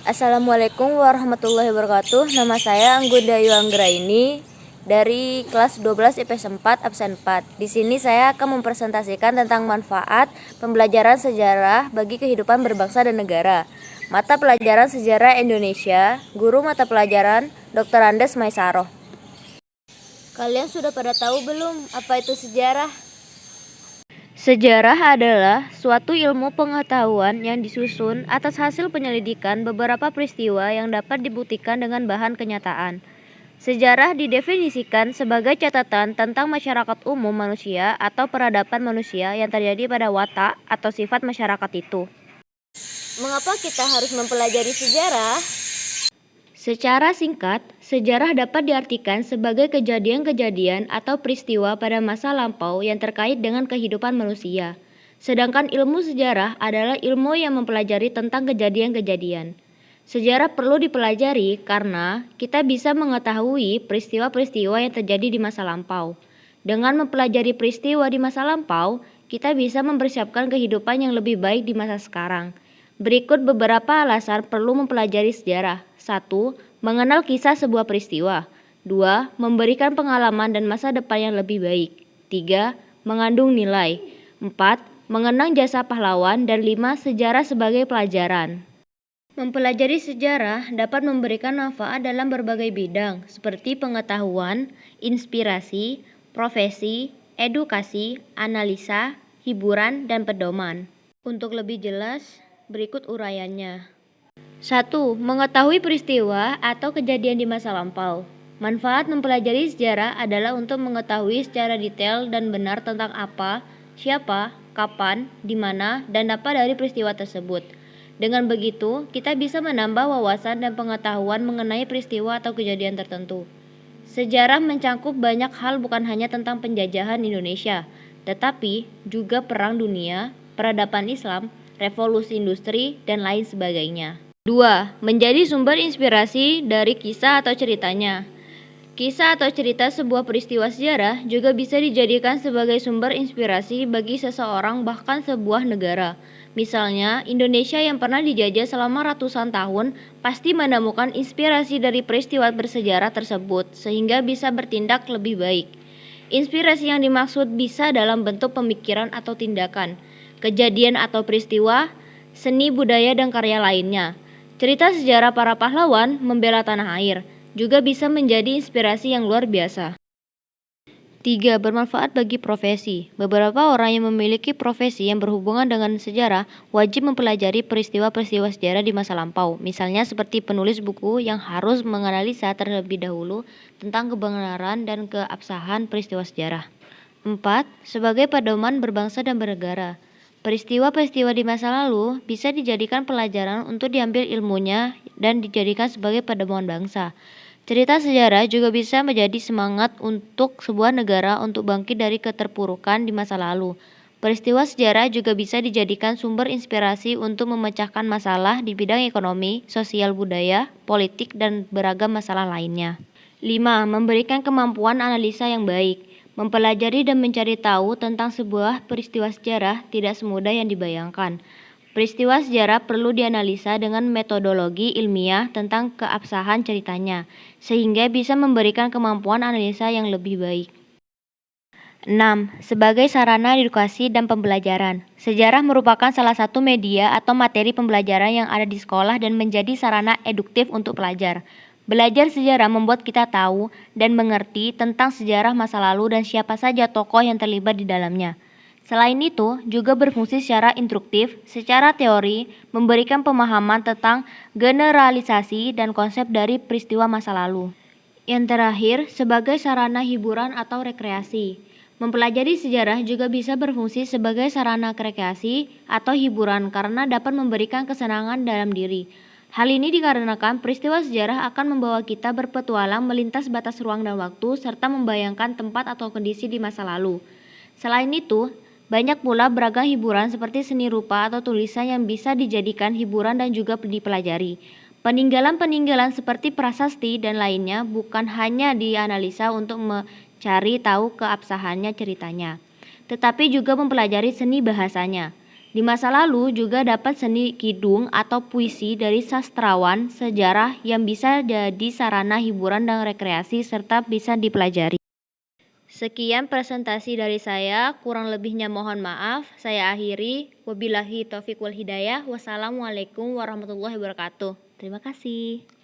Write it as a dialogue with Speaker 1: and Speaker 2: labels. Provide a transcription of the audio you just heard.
Speaker 1: Assalamualaikum warahmatullahi wabarakatuh. Nama saya Anggodayu Anggraini dari kelas 12 IPS 4 absen 4. Di sini saya akan mempresentasikan tentang manfaat pembelajaran sejarah bagi kehidupan berbangsa dan negara. Mata pelajaran Sejarah Indonesia, guru mata pelajaran Dr. Andes Maisaroh. Kalian sudah pada tahu belum apa itu sejarah? Sejarah adalah suatu ilmu pengetahuan yang disusun atas hasil penyelidikan beberapa peristiwa yang dapat dibuktikan dengan bahan kenyataan. Sejarah didefinisikan sebagai catatan tentang masyarakat umum manusia atau peradaban manusia yang terjadi pada watak atau sifat masyarakat itu. Mengapa kita harus mempelajari sejarah? Secara singkat, sejarah dapat diartikan sebagai kejadian-kejadian atau peristiwa pada masa lampau yang terkait dengan kehidupan manusia. Sedangkan ilmu sejarah adalah ilmu yang mempelajari tentang kejadian-kejadian. Sejarah perlu dipelajari karena kita bisa mengetahui peristiwa-peristiwa yang terjadi di masa lampau. Dengan mempelajari peristiwa di masa lampau, kita bisa mempersiapkan kehidupan yang lebih baik di masa sekarang. Berikut beberapa alasan perlu mempelajari sejarah. 1. Mengenal kisah sebuah peristiwa. 2. Memberikan pengalaman dan masa depan yang lebih baik. 3. Mengandung nilai. 4. Mengenang jasa pahlawan. Dan 5. Sejarah sebagai pelajaran. Mempelajari sejarah dapat memberikan manfaat dalam berbagai bidang seperti pengetahuan, inspirasi, profesi, edukasi, analisa, hiburan, dan pedoman. Untuk lebih jelas, berikut uraiannya. 1. Mengetahui peristiwa atau kejadian di masa lampau. Manfaat mempelajari sejarah adalah untuk mengetahui secara detail dan benar tentang apa, siapa, kapan, di mana, dan apa dari peristiwa tersebut. Dengan begitu, kita bisa menambah wawasan dan pengetahuan mengenai peristiwa atau kejadian tertentu. Sejarah mencangkup banyak hal bukan hanya tentang penjajahan Indonesia, tetapi juga Perang Dunia, peradaban Islam, revolusi industri, dan lain sebagainya. 2. Menjadi sumber inspirasi dari kisah atau ceritanya. Kisah atau cerita sebuah peristiwa sejarah juga bisa dijadikan sebagai sumber inspirasi bagi seseorang bahkan sebuah negara. Misalnya, Indonesia yang pernah dijajah selama ratusan tahun pasti menemukan inspirasi dari peristiwa bersejarah tersebut sehingga bisa bertindak lebih baik. Inspirasi yang dimaksud bisa dalam bentuk pemikiran atau tindakan, kejadian atau peristiwa, seni budaya dan karya lainnya. Cerita sejarah para pahlawan membela tanah air juga bisa menjadi inspirasi yang luar biasa. 3. Bermanfaat bagi profesi. Beberapa orang yang memiliki profesi yang berhubungan dengan sejarah wajib mempelajari peristiwa-peristiwa sejarah di masa lampau. Misalnya seperti penulis buku yang harus menganalisa terlebih dahulu tentang kebenaran dan keabsahan peristiwa sejarah. 4. Sebagai pedoman berbangsa dan bernegara. Peristiwa-peristiwa di masa lalu bisa dijadikan pelajaran untuk diambil ilmunya dan dijadikan sebagai pedoman bangsa. Cerita sejarah juga bisa menjadi semangat untuk sebuah negara untuk bangkit dari keterpurukan di masa lalu. Peristiwa sejarah juga bisa dijadikan sumber inspirasi untuk memecahkan masalah di bidang ekonomi, sosial budaya, politik, dan beragam masalah lainnya. 5. Memberikan kemampuan analisa yang baik. Mempelajari dan mencari tahu tentang sebuah peristiwa sejarah tidak semudah yang dibayangkan. Peristiwa sejarah perlu dianalisa dengan metodologi ilmiah tentang keabsahan ceritanya, sehingga bisa memberikan kemampuan analisa yang lebih baik. 6. Sebagai sarana edukasi dan pembelajaran. Sejarah merupakan salah satu media atau materi pembelajaran yang ada di sekolah dan menjadi sarana eduktif untuk pelajar. Belajar sejarah membuat kita tahu dan mengerti tentang sejarah masa lalu dan siapa saja tokoh yang terlibat di dalamnya. Selain itu, juga berfungsi secara instruktif, secara teori, memberikan pemahaman tentang generalisasi dan konsep dari peristiwa masa lalu. Yang terakhir, sebagai sarana hiburan atau rekreasi. Mempelajari sejarah juga bisa berfungsi sebagai sarana rekreasi atau hiburan karena dapat memberikan kesenangan dalam diri. Hal ini dikarenakan peristiwa sejarah akan membawa kita berpetualang melintas batas ruang dan waktu serta membayangkan tempat atau kondisi di masa lalu. Selain itu, banyak pula beragam hiburan seperti seni rupa atau tulisan yang bisa dijadikan hiburan dan juga dipelajari. Peninggalan-peninggalan seperti prasasti dan lainnya bukan hanya dianalisa untuk mencari tahu keabsahannya ceritanya, tetapi juga mempelajari seni bahasanya. Di masa lalu juga dapat seni kidung atau puisi dari sastrawan sejarah yang bisa jadi sarana hiburan dan rekreasi serta bisa dipelajari. Sekian presentasi dari saya, kurang lebihnya mohon maaf. Saya akhiri. Wabillahi taufiq wal hidayah. Wassalamualaikum warahmatullahi wabarakatuh. Terima kasih.